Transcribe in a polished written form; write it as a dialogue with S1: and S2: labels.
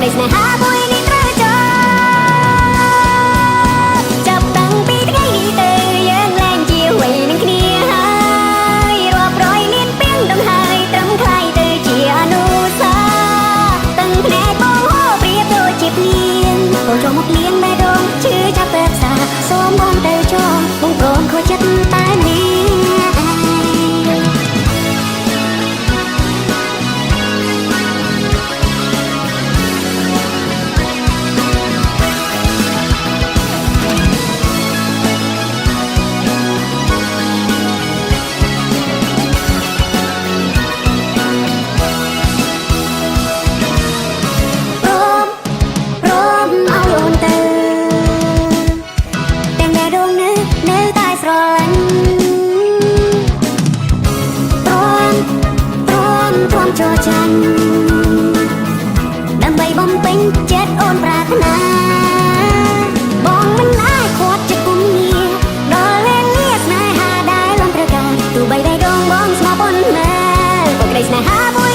S1: ក្តីស្នេហាមួយនេះត្រូវចប់ចាប់តាំងពីថ្ងៃនេះទៅយើងលែងជាអ្វីនឹងគ្នាហើយរាប់រយលានពាងដង្ហើយត្រឹមខ្លាយទៅជាអនុស្សាវរីយ៍ទាំងភ្នែកបងហូរប្រៀបដូចជាភ្លៀងបងចូលមកលៀងបេះដូងឈឺចាប់ទៅផ្សាសូមបងទៅចងបងព្រមខូចចិត្តតែនេះចូលចាញ់ដើម្បីបំពេញចិត្តអូនប្រាថ្នាបងមិនអាចខាត់ចិត្តគុំងារដល់វេលាស្នេហាដែលលំត្រូវការទោះបីបេះដូងបងស្មោះប៉ុណ្ណាក៏ក្តីស្នេហា